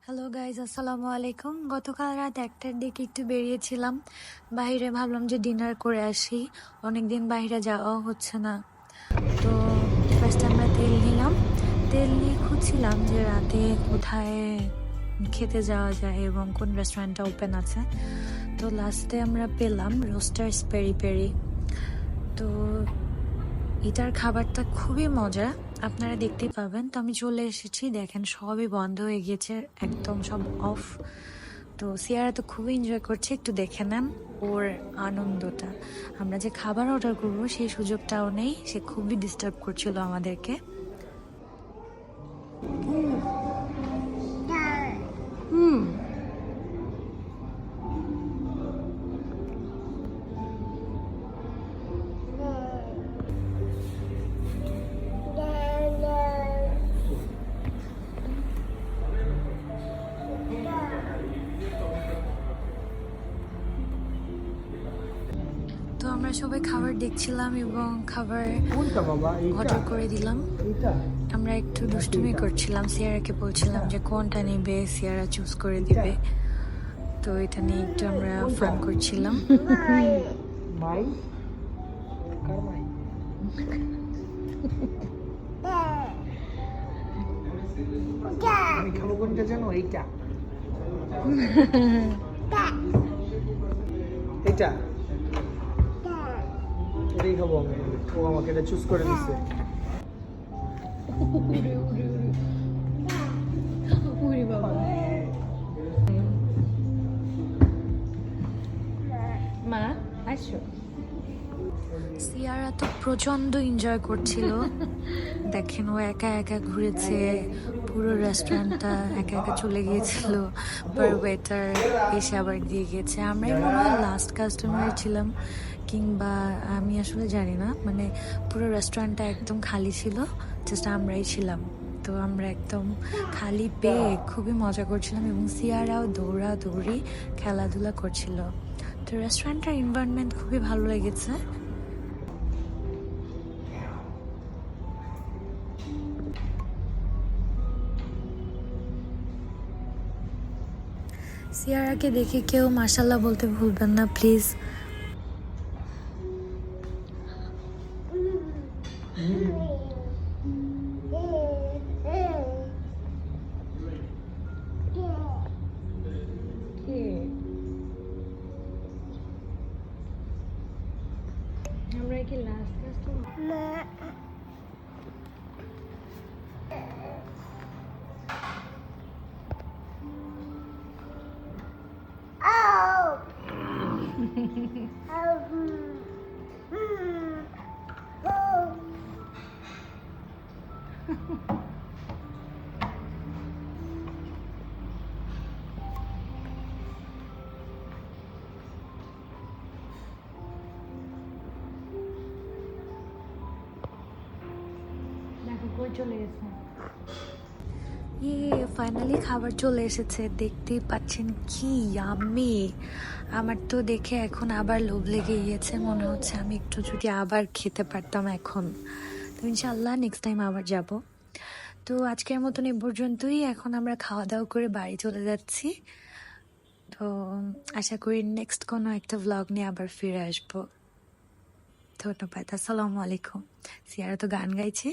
Hello guys, আসসালামু আলাইকুম। গতকাল রাত 1টার দিকে একটু বেরিয়েছিলাম বাইরে, ভাবলাম যে ডিনার করে আসি, অনেকদিন বাইরে যাওয়াও হচ্ছে না। তো ফার্স্ট আমরা তেল নিলাম, তেল নিয়ে খুঁজছিলাম যে রাতে কোথায় খেতে যাওয়া যায় এবং কোন রেস্টুরেন্টটা ওপেন আছে। তো লাস্টে আমরা পেলাম রোস্টার্স পেরি পেরি। তো এটার খাবারটা খুবই মজা, আপনারা দেখতেই পাবেন। তো আমি চলে এসেছি, দেখেন সবই বন্ধ হয়ে গিয়েছে, একদম সব অফ। তো সিয়ারা তো খুবই এনজয় করছে, একটু দেখে নেন ওর আনন্দটা। আমরা যে খাবার অর্ডার করবো সেই সুযোগটাও নেই, সে খুবই ডিস্টার্ব করছিল আমাদেরকে। হুম। তো আমরা সবাই খাবার দেখছিলাম এবং খাবার অর্ডার করে দিলাম। আমরা একটু দুষ্টুমি করছিলাম, সিয়ারাকে বলছিলাম যে কোনটা নিবে, সিয়ারা চুজ করে দিবে। তো এটা নিয়ে একটু আমরা ফান করছিলাম। আমি খাবো কোনটা জানো? এইটা এটা এটাই খাবো আমি। ও আমাকে এটা চুজ করে দিচ্ছে। মা আসো। সিয়ারা তো প্রচন্ড এনজয় করছিল, দেখেন ও একা একা ঘুরেছে পুরো রেস্টুরেন্টটা, একা একা চলে গিয়েছিল, পর ওয়েটার এসে আবার দিয়ে গেছে। আমরাই মনে হয় লাস্ট কাস্টমার ছিলাম, কিংবা আমি আসলে জানি না, মানে পুরো রেস্টুরেন্টটা একদম খালি ছিল, জাস্ট আমরাই ছিলাম। তো আমরা একদম খালি পেয়ে খুবই মজা করছিলাম এবং সিয়ারাও দৌড়াদৌড়ি খেলাধুলা করছিল। তো রেস্টুরেন্টের এনভায়রনমেন্ট খুবই ভালো লেগেছে। সিয়ারাকে দেখে কেউ মাশাল্লাহ বলতে ভুলবেন না প্লিজ। আমরা কি লাস্ট কাস্টমার? দেখো কই চলে গেছে। ফাইনালি খাবার চলে এসেছে, দেখতেই পাচ্ছেন কি ইয়াম্মি। আমার তো দেখে এখন আবার লোভ লেগে গিয়েছে, মনে হচ্ছে আমি একটু যদি আবার খেতে পারতাম এখন। তো ইনশাল্লাহ নেক্সট টাইম আবার যাব। তো আজকের মতন এ পর্যন্তই, এখন আমরা খাওয়া দাওয়া করে বাড়ি চলে যাচ্ছি। তো আশা করি নেক্সট কোনো একটা ভ্লগ নিয়ে আবার ফিরে আসবো। ধন্যবাদ, আসসালামু আলাইকুম। সিয়ারা তো গান গাইছে।